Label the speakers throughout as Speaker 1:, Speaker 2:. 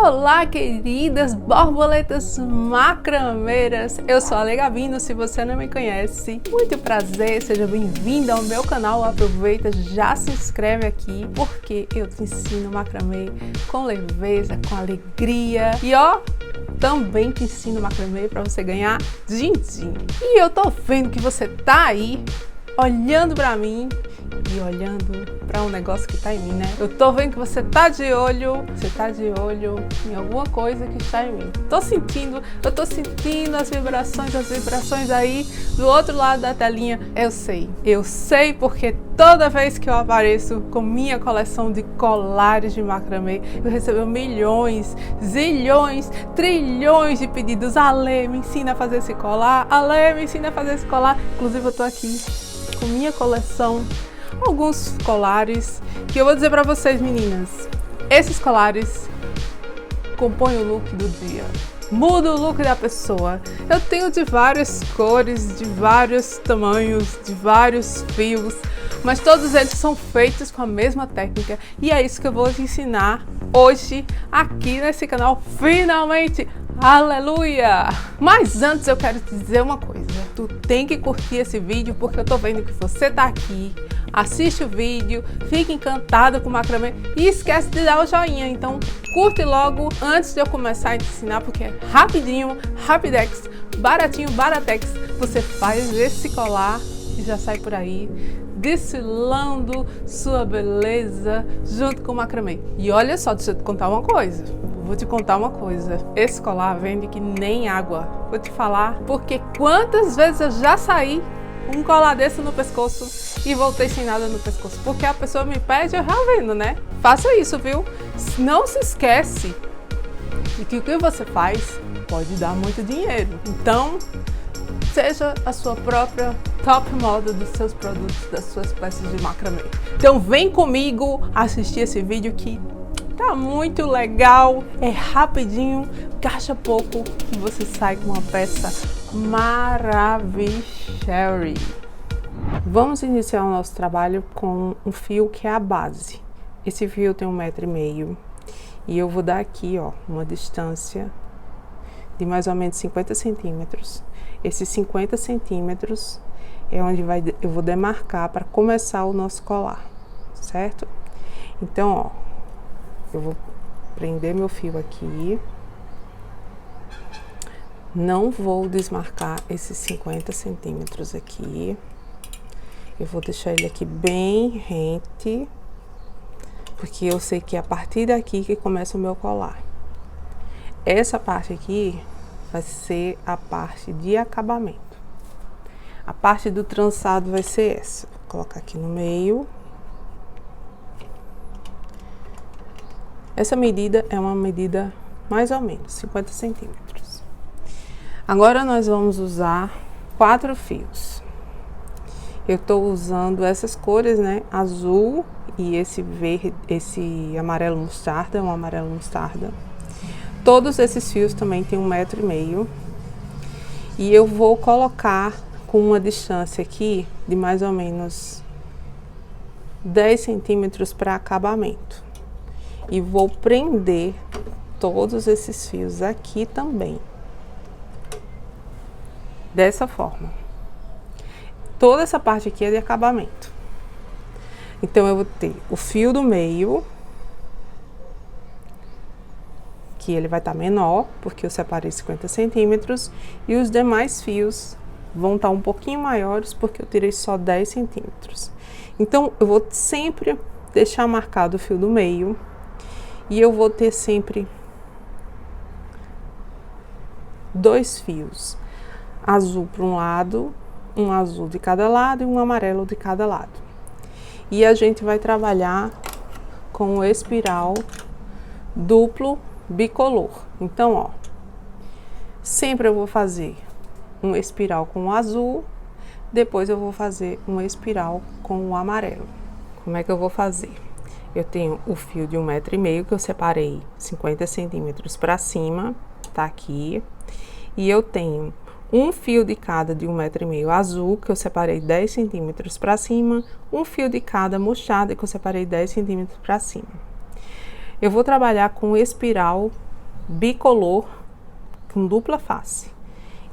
Speaker 1: Olá, queridas borboletas macrameiras, eu sou a Ale Gavino, se você não me conhece, muito prazer, seja bem-vinda ao meu canal, aproveita, já se inscreve aqui, porque eu te ensino macramê com leveza, com alegria, e ó, também te ensino macramê para você ganhar din-din. E eu tô vendo que você tá aí, olhando para mim, e olhando para um negócio que tá em mim, né? Eu tô vendo que você tá de olho em alguma coisa que está em mim. Eu tô sentindo as vibrações aí do outro lado da telinha. Eu sei porque toda vez que eu apareço com minha coleção de colares de macramê, eu recebo milhões, zilhões, trilhões de pedidos. Ale, me ensina a fazer esse colar. Ale, me ensina a fazer esse colar. Inclusive eu tô aqui com minha coleção, alguns colares que eu vou dizer para vocês, meninas, esses colares compõem o look do dia, muda o look da pessoa. Eu tenho de várias cores, de vários tamanhos, de vários fios, mas todos eles são feitos com a mesma técnica e é isso que eu vou te ensinar hoje aqui nesse canal, finalmente. Aleluia! Mas antes eu quero te dizer uma coisa, tu tem que curtir esse vídeo porque eu tô vendo que você tá aqui, assiste o vídeo, fica encantada com o macramê e esquece de dar o joinha, então curte logo antes de eu começar a te ensinar, porque é rapidinho, rapidex, baratinho, baratex, você faz esse colar e já sai por aí desfilando sua beleza junto com o macramê. E olha só, deixa eu te contar uma coisa. Vou te contar uma coisa, esse colar vende que nem água. Vou te falar, porque quantas vezes eu já saí com um colar desse no pescoço e voltei sem nada no pescoço, porque a pessoa me pede, eu já vendo, né? Faça isso, viu? Não se esquece de que o que você faz pode dar muito dinheiro. Então, seja a sua própria top model dos seus produtos, das suas peças de macramê. Então vem comigo assistir esse vídeo que tá muito legal, é rapidinho, gasta pouco e você sai com uma peça maravilhosa. Vamos iniciar o nosso trabalho com um fio que é a base. Esse fio tem 1,5 m e eu vou dar aqui, ó, uma distância de mais ou menos 50 centímetros. Esses 50 centímetros é onde eu vou demarcar para começar o nosso colar, certo? Então, ó, eu vou prender meu fio aqui, não vou desmarcar esses 50 centímetros aqui, eu vou deixar ele aqui bem rente, porque eu sei que é a partir daqui que começa o meu colar. Essa parte aqui vai ser a parte de acabamento. A parte do trançado vai ser essa. Vou colocar aqui no meio. Essa medida é uma medida mais ou menos 50 centímetros. Agora nós vamos usar 4 fios. Eu estou usando essas cores, né? Azul e esse verde, esse amarelo mostarda, um amarelo mostarda. Todos esses fios também têm 1,5 m. E eu vou colocar com uma distância aqui de mais ou menos 10 centímetros para acabamento. E vou prender todos esses fios aqui também. Dessa forma. Toda essa parte aqui é de acabamento. Então eu vou ter o fio do meio, que ele vai estar menor, porque eu separei 50 centímetros, e os demais fios vão estar um pouquinho maiores, porque eu tirei só 10 centímetros. Então, eu vou sempre deixar marcado o fio do meio, e eu vou ter sempre 2 fios, azul para um lado, um azul de cada lado e um amarelo de cada lado. E a gente vai trabalhar com o espiral duplo bicolor. Então, ó, sempre eu vou fazer um espiral com o azul, depois eu vou fazer um espiral com o amarelo. Como é que eu vou fazer? Eu tenho o fio de 1,5 m que eu separei 50 centímetros para cima, tá aqui. E eu tenho um fio de cada de 1,5 m azul, que eu separei 10 centímetros para cima, um fio de cada mostarda, que eu separei 10 centímetros para cima. Eu vou trabalhar com espiral bicolor com dupla face.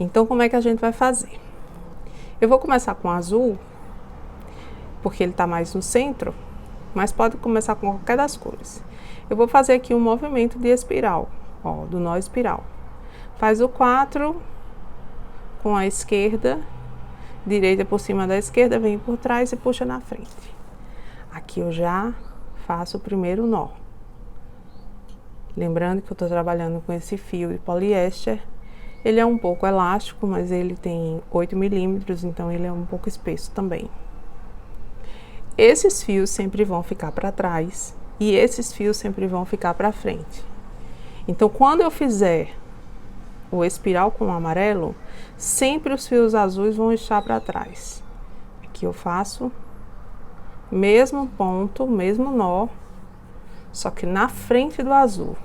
Speaker 1: Então, como é que a gente vai fazer? Eu vou começar com azul, porque ele está mais no centro, mas pode começar com qualquer das cores. Eu vou fazer aqui um movimento de espiral, ó, do nó espiral. Faz o 4 com a esquerda, direita por cima da esquerda, vem por trás e puxa na frente. Aqui eu já faço o primeiro nó. Lembrando que eu estou trabalhando com esse fio de poliéster. Ele é um pouco elástico, mas ele tem 8 milímetros, então ele é um pouco espesso também. Esses fios sempre vão ficar para trás e esses fios sempre vão ficar para frente. Então, quando eu fizer o espiral com o amarelo, sempre os fios azuis vão estar para trás. Aqui eu faço mesmo ponto, mesmo nó, só que na frente do azul.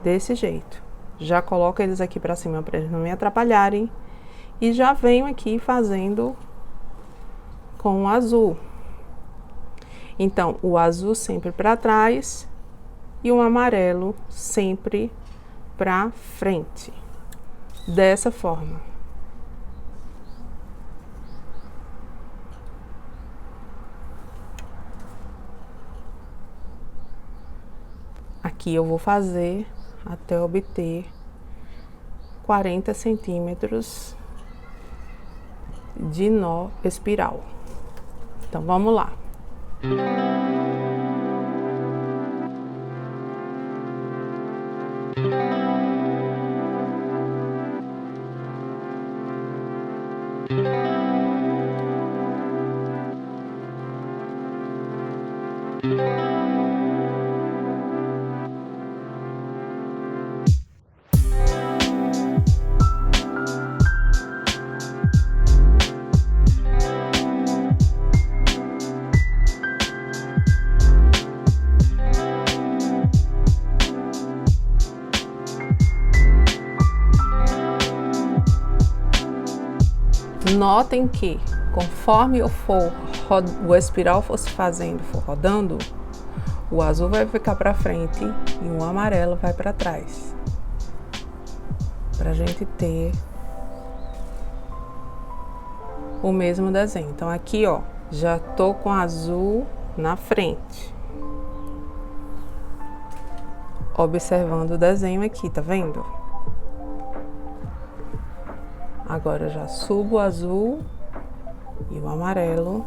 Speaker 1: Desse jeito. Já coloco eles aqui para cima para eles não me atrapalharem e já venho aqui fazendo com o azul. Então, o azul sempre para trás e o amarelo sempre para frente. Dessa forma. Aqui eu vou fazer até obter 40 centímetros de nó espiral. Então, vamos lá. Notem que, conforme o espiral for se fazendo, for rodando, o azul vai ficar para frente e o amarelo vai para trás. Pra gente ter o mesmo desenho. Então aqui, ó, já tô com azul na frente. Observando o desenho aqui, tá vendo? Agora eu já subo o azul e o amarelo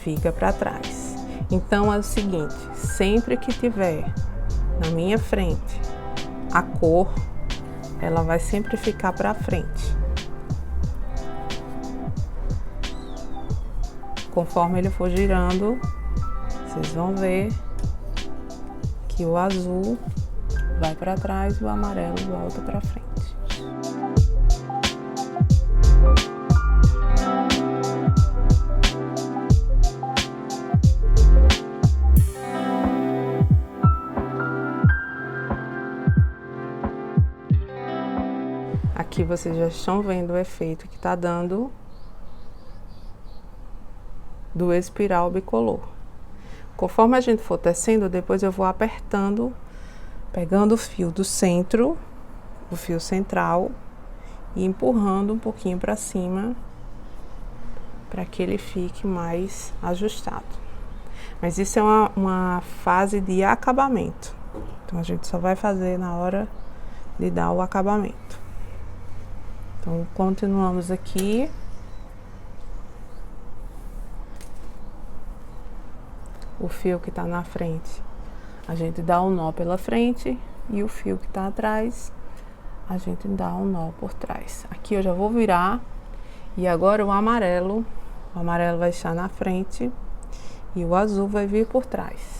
Speaker 1: fica para trás. Então é o seguinte, sempre que tiver na minha frente a cor, ela vai sempre ficar para frente. Conforme ele for girando, vocês vão ver que o azul vai para trás e o amarelo volta para frente. Aqui vocês já estão vendo o efeito que tá dando do espiral bicolor. Conforme a gente for tecendo, depois eu vou apertando, pegando o fio do centro, o fio central, e empurrando um pouquinho para cima, para que ele fique mais ajustado. Mas isso é uma fase de acabamento. Então a gente só vai fazer na hora de dar o acabamento. Então, continuamos aqui. O fio que tá na frente, a gente dá um nó pela frente, e o fio que tá atrás, a gente dá um nó por trás. Aqui eu já vou virar, e agora o amarelo vai estar na frente, e o azul vai vir por trás.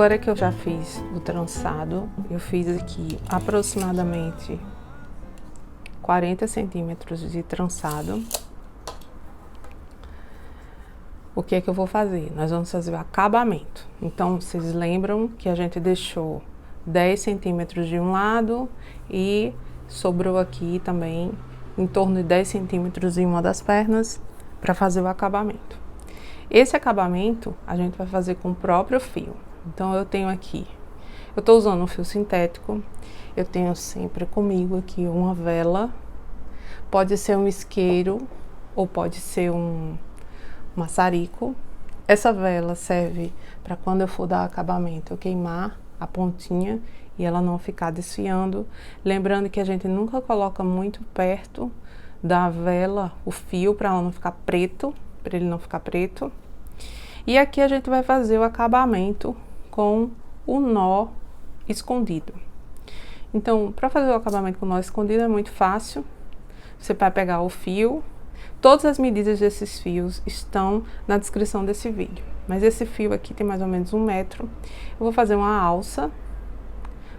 Speaker 1: Agora que eu já fiz o trançado, eu fiz aqui aproximadamente 40 centímetros de trançado. O que é que eu vou fazer? Nós vamos fazer o acabamento. Então, vocês lembram que a gente deixou 10 centímetros de um lado e sobrou aqui também em torno de 10 centímetros em uma das pernas para fazer o acabamento. Esse acabamento a gente vai fazer com o próprio fio. Então, eu tenho aqui, eu tô usando um fio sintético, eu tenho sempre comigo aqui uma vela, pode ser um isqueiro ou pode ser um maçarico. Essa vela serve para quando eu for dar acabamento eu queimar a pontinha e ela não ficar desfiando. Lembrando que a gente nunca coloca muito perto da vela o fio para ela não ficar preto, para ele não ficar preto. E aqui a gente vai fazer o acabamento com o nó escondido. Então, para fazer o acabamento com o nó escondido é muito fácil. Você vai pegar o fio. Todas as medidas desses fios estão na descrição desse vídeo. Mas esse fio aqui tem mais ou menos 1 metro. Eu vou fazer uma alça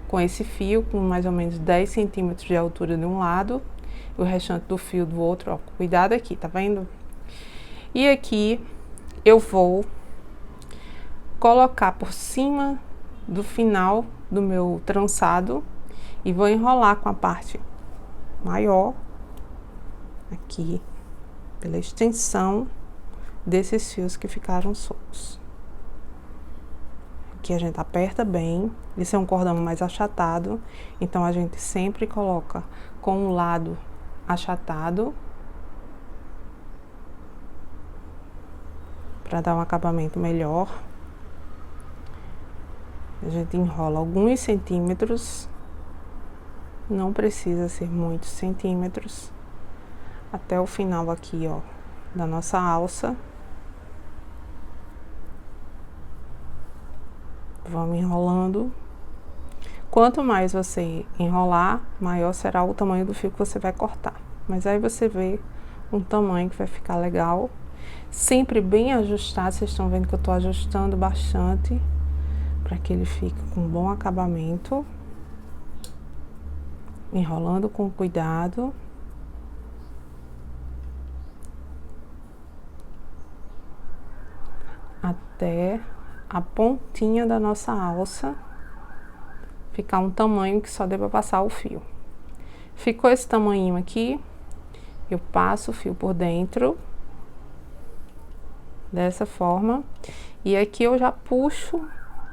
Speaker 1: com esse fio, com mais ou menos 10 centímetros de altura de um lado. E o restante do fio do outro, ó. Cuidado aqui, tá vendo? E aqui eu vou colocar por cima do final do meu trançado. E vou enrolar com a parte maior aqui, pela extensão desses fios que ficaram soltos. Aqui a gente aperta bem. Esse é um cordão mais achatado, então a gente sempre coloca com o lado achatado para dar um acabamento melhor. A gente enrola alguns centímetros, não precisa ser muitos centímetros, até o final aqui, ó, da nossa alça. Vamos enrolando. Quanto mais você enrolar, maior será o tamanho do fio que você vai cortar. Mas aí você vê um tamanho que vai ficar legal. Sempre bem ajustado, vocês estão vendo que eu tô ajustando bastante para que ele fique com um bom acabamento. Enrolando com cuidado. Até a pontinha da nossa alça ficar um tamanho que só dê para passar o fio. Ficou esse tamanho aqui, eu passo o fio por dentro, dessa forma, e aqui eu já puxo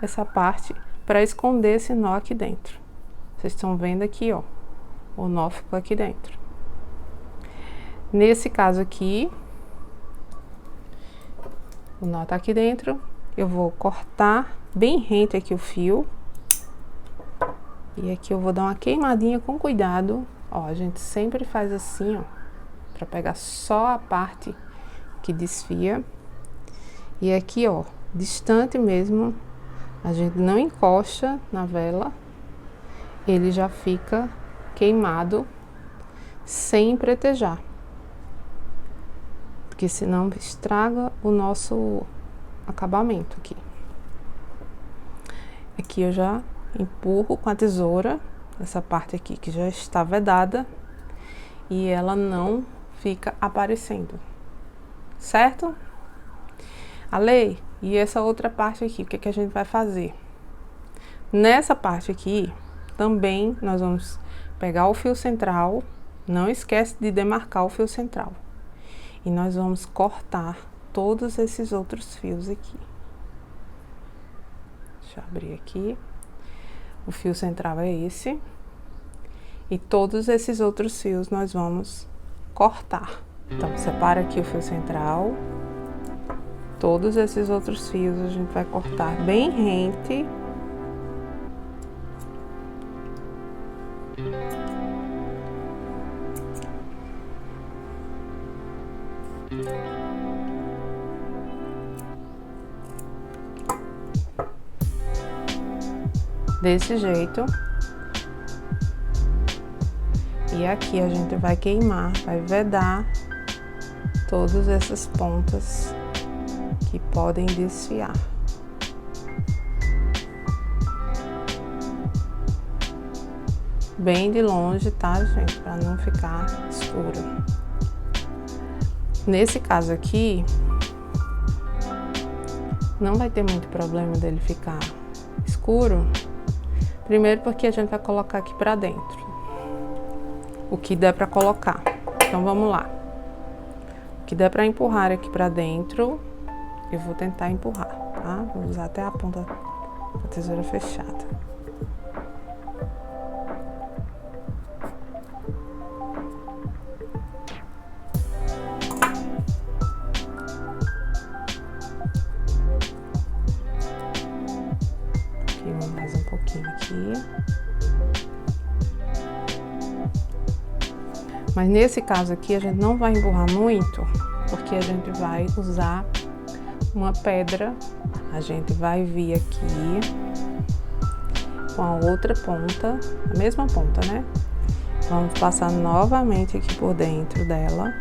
Speaker 1: essa parte para esconder esse nó aqui dentro. Vocês estão vendo aqui, ó, o nó ficou aqui dentro. Nesse caso aqui, o nó tá aqui dentro, eu vou cortar bem rente aqui o fio. E aqui eu vou dar uma queimadinha com cuidado. Ó, a gente sempre faz assim, ó, pra pegar só a parte que desfia. E aqui, ó, distante mesmo, a gente não encosta na vela. Ele já fica queimado sem pretejar. Porque senão estraga o nosso acabamento aqui. Aqui eu já empurro com a tesoura essa parte aqui que já está vedada e ela não fica aparecendo, certo? Ale, e essa outra parte aqui, o que que a gente vai fazer? Nessa parte aqui também nós vamos pegar o fio central, não esquece de demarcar o fio central. E nós vamos cortar todos esses outros fios aqui. Deixa eu abrir aqui. O fio central é esse. E todos esses outros fios nós vamos cortar. Então, separa aqui o fio central. Todos esses outros fios a gente vai cortar bem rente. Desse jeito. E aqui a gente vai queimar, vai vedar todas essas pontas que podem desfiar. bem de longe, tá, gente? Para não ficar escuro. Nesse caso aqui, não vai ter muito problema dele ficar escuro. Primeiro porque a gente vai colocar aqui para dentro o que der para colocar. Então vamos lá. O que der para empurrar aqui para dentro, eu vou tentar empurrar, tá? Vou usar até a ponta da tesoura fechada. Mais um pouquinho aqui. Mas nesse caso aqui a gente não vai empurrar muito, porque a gente vai usar uma pedra. A gente vai vir aqui com a outra ponta, a mesma ponta, né? Vamos passar novamente aqui por dentro dela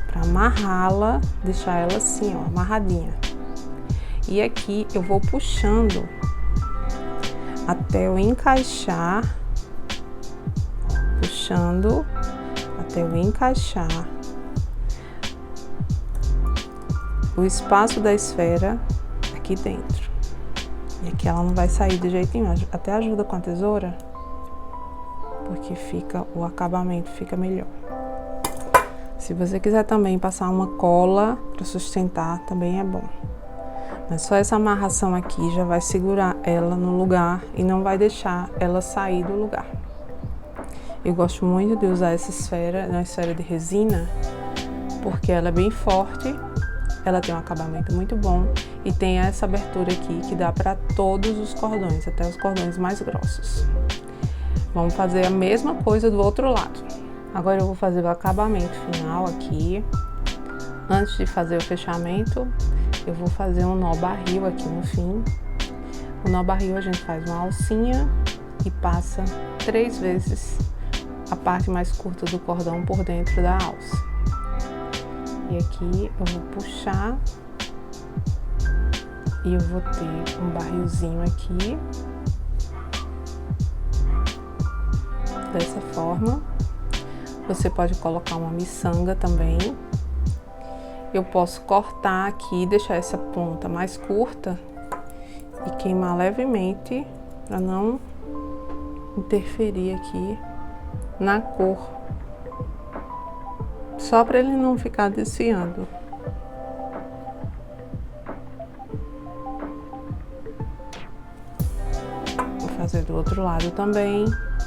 Speaker 1: para amarrá-la, deixar ela assim, ó, amarradinha. E aqui eu vou puxando até eu encaixar, puxando até eu encaixar o espaço da esfera aqui dentro. E aqui ela não vai sair de jeito nenhum. Até ajuda com a tesoura, porque fica, o acabamento fica melhor. Se você quiser também passar uma cola para sustentar, também é bom. Mas só essa amarração aqui já vai segurar ela no lugar e não vai deixar ela sair do lugar. Eu gosto muito de usar essa esfera, uma esfera de resina, porque ela é bem forte, ela tem um acabamento muito bom e tem essa abertura aqui que dá para todos os cordões, até os cordões mais grossos. Vamos fazer a mesma coisa do outro lado. Agora eu vou fazer o acabamento final aqui. Antes de fazer o fechamento, eu vou fazer um nó barril aqui no fim. O nó barril a gente faz uma alcinha e passa 3 vezes a parte mais curta do cordão por dentro da alça. E aqui eu vou puxar e eu vou ter um barrilzinho aqui, dessa forma. Você pode colocar uma miçanga também. Eu posso cortar aqui, deixar essa ponta mais curta e queimar levemente para não interferir aqui na cor, só para ele não ficar desfiando. Vou fazer do outro lado também,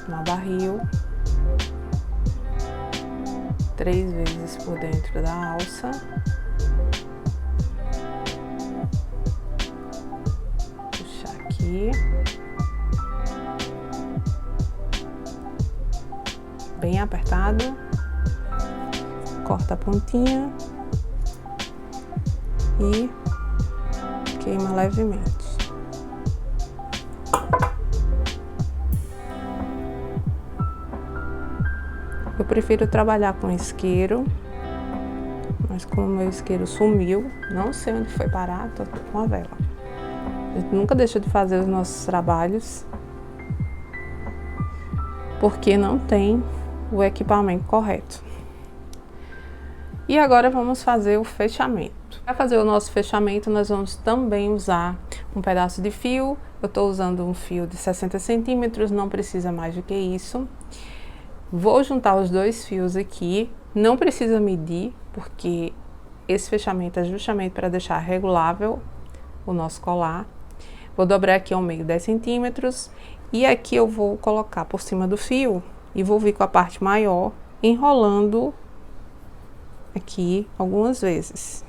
Speaker 1: no barril, 3 vezes por dentro da alça. Puxar aqui. Bem apertado. Corta a pontinha e queima levemente. Eu prefiro trabalhar com isqueiro, mas como o meu isqueiro sumiu, não sei onde foi parar, tô com a vela. A gente nunca deixa de fazer os nossos trabalhos, porque não tem o equipamento correto. E agora vamos fazer o fechamento. Para fazer o nosso fechamento, nós vamos também usar um pedaço de fio. Eu estou usando um fio de 60 centímetros, não precisa mais do que isso. Vou juntar os 2 fios aqui, não precisa medir, porque esse fechamento é justamente para deixar regulável o nosso colar. Vou dobrar aqui ao meio 10 centímetros e aqui eu vou colocar por cima do fio e vou vir com a parte maior, enrolando aqui algumas vezes.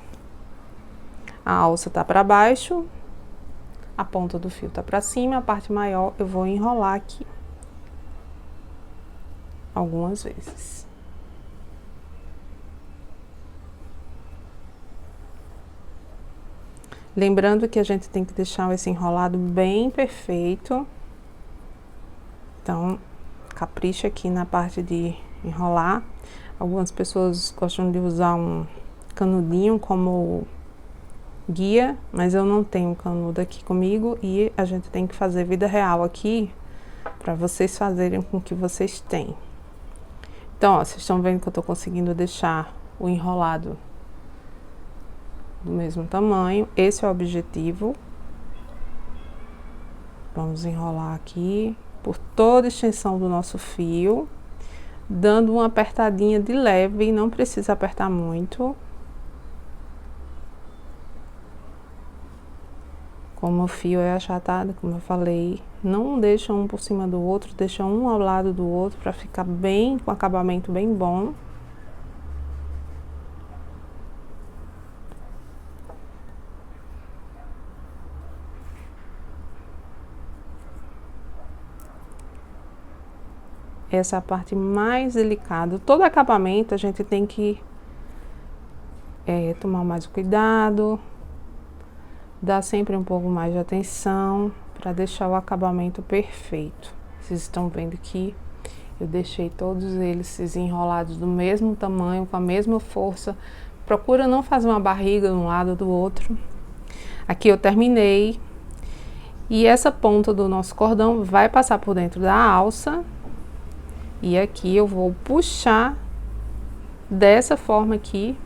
Speaker 1: A alça tá para baixo, a ponta do fio tá para cima, a parte maior eu vou enrolar aqui algumas vezes. Lembrando que a gente tem que deixar esse enrolado bem perfeito. Então, capricha aqui na parte de enrolar. Algumas pessoas gostam de usar um canudinho como guia, mas eu não tenho canudo aqui comigo e a gente tem que fazer vida real aqui para vocês fazerem com o que vocês têm. Então, ó, vocês estão vendo que eu tô conseguindo deixar o enrolado do mesmo tamanho. Esse é o objetivo. Vamos enrolar aqui por toda a extensão do nosso fio, dando uma apertadinha de leve, não precisa apertar muito. Como o fio é achatado, como eu falei, não deixa um por cima do outro, deixa um ao lado do outro para ficar bem, com acabamento bem bom. Essa é a parte mais delicada. Todo acabamento a gente tem que tomar mais cuidado, dar sempre um pouco mais de atenção para deixar o acabamento perfeito. Vocês estão vendo que eu deixei todos eles enrolados do mesmo tamanho, com a mesma força. Procura não fazer uma barriga de um lado do outro. Aqui eu terminei. E essa ponta do nosso cordão vai passar por dentro da alça. E aqui eu vou puxar dessa forma aqui,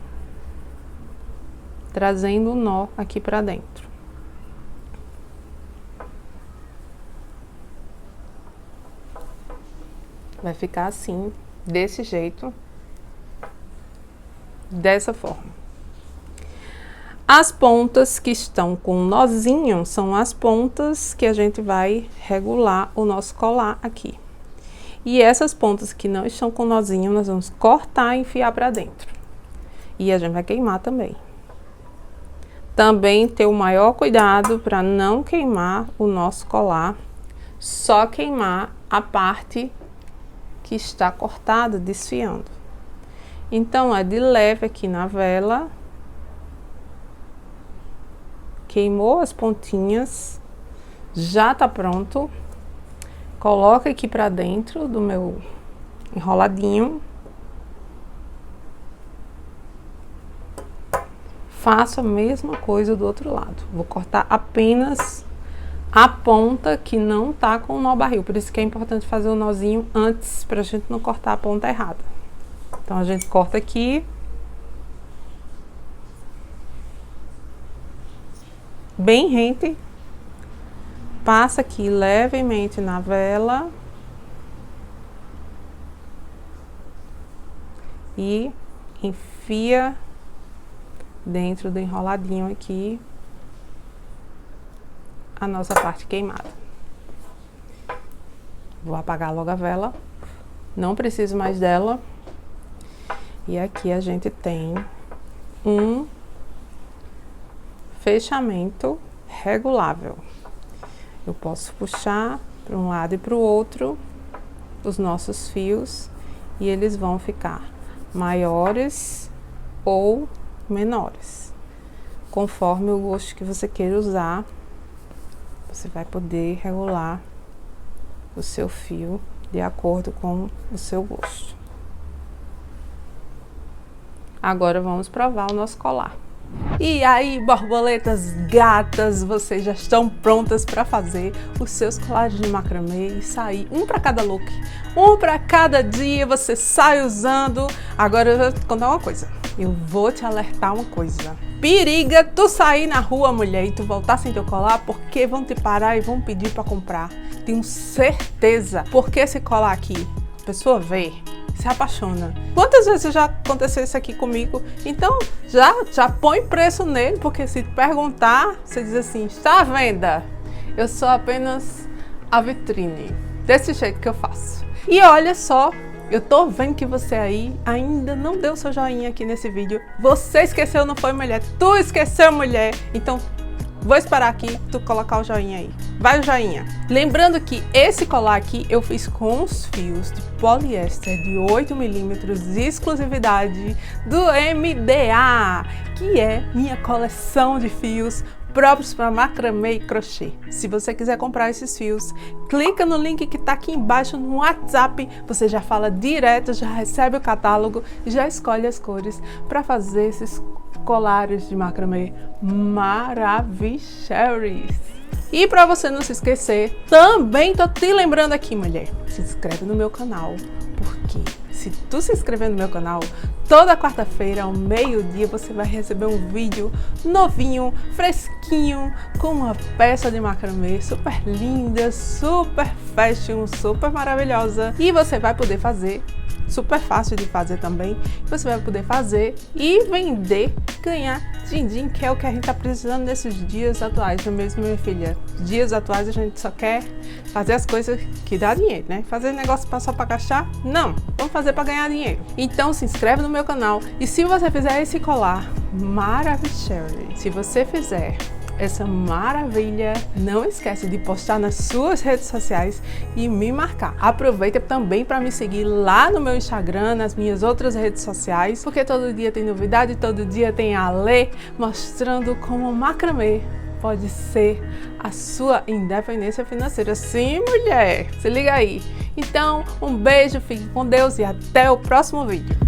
Speaker 1: trazendo o nó aqui para dentro. Vai ficar assim, desse jeito, dessa forma. As pontas que estão com nozinho são as pontas que a gente vai regular o nosso colar aqui. E essas pontas que não estão com nozinho, nós vamos cortar e enfiar para dentro. E a gente vai queimar também. Também ter o maior cuidado para não queimar o nosso colar, só queimar a parte que está cortada, desfiando. Então, é de leve aqui na vela. Queimou as pontinhas, já tá pronto. Coloca aqui para dentro do meu enroladinho. Faço a mesma coisa do outro lado. Vou cortar apenas a ponta que não tá com o nó barril. Por isso que é importante fazer o nozinho antes, pra gente não cortar a ponta errada. Então, a gente corta aqui. Bem rente. Passa aqui levemente na vela e enfia dentro do enroladinho aqui a nossa parte queimada. Vou apagar logo a vela, não preciso mais dela. E aqui a gente tem um fechamento regulável. Eu posso puxar para um lado e para o outro os nossos fios e eles vão ficar maiores ou menores. Conforme o gosto que você queira usar, você vai poder regular o seu fio de acordo com o seu gosto. Agora vamos provar o nosso colar. E aí, borboletas gatas, vocês já estão prontas para fazer os seus colares de macramê e sair um para cada look, um para cada dia, você sai usando. Agora eu vou te contar uma coisa, eu vou te alertar uma coisa. Periga tu sair na rua, mulher, e tu voltar sem teu colar, porque vão te parar e vão pedir para comprar. Tenho certeza, porque esse colar aqui, a pessoa vê, se apaixona. Quantas vezes já aconteceu isso aqui comigo? Então já põe preço nele, porque se perguntar, você diz assim, está à venda. Eu sou apenas a vitrine. Desse jeito que eu faço. E olha só, eu tô vendo que você aí ainda não deu seu joinha aqui nesse vídeo. Você esqueceu, não foi, mulher? Tu esqueceu, mulher? Então vou esperar aqui tu colocar o joinha aí. Vai o joinha. Lembrando que esse colar aqui eu fiz com os fios de poliéster de 8mm, exclusividade do MDA, que é minha coleção de fios próprios para macramê e crochê. Se você quiser comprar esses fios, clica no link que tá aqui embaixo no WhatsApp, você já fala direto, já recebe o catálogo e já escolhe as cores para fazer esses colares de macramê maravilhosos. E para você não se esquecer, também tô te lembrando aqui, mulher, se inscreve no meu canal, porque se tu se inscrever no meu canal, toda quarta-feira ao meio-dia você vai receber um vídeo novinho, fresquinho, com uma peça de macramê super linda, super fashion, super maravilhosa, e você vai poder fazer, super fácil de fazer também, você vai poder fazer e vender, ganhar din-din, que é o que a gente tá precisando nesses dias atuais, não é mesmo, minha filha? Dias atuais a gente só quer fazer as coisas que dá dinheiro, né? Fazer negócio só para gastar? Não, vamos fazer para ganhar dinheiro. Então se inscreve no meu canal e se você fizer esse colar maravilhoso, se você fizer essa maravilha, não esquece de postar nas suas redes sociais e me marcar. Aproveita também para me seguir lá no meu Instagram, nas minhas outras redes sociais, porque todo dia tem novidade, todo dia tem a Lê mostrando como o macramê pode ser a sua independência financeira. Sim, mulher! Se liga aí! Então, um beijo, fique com Deus e até o próximo vídeo.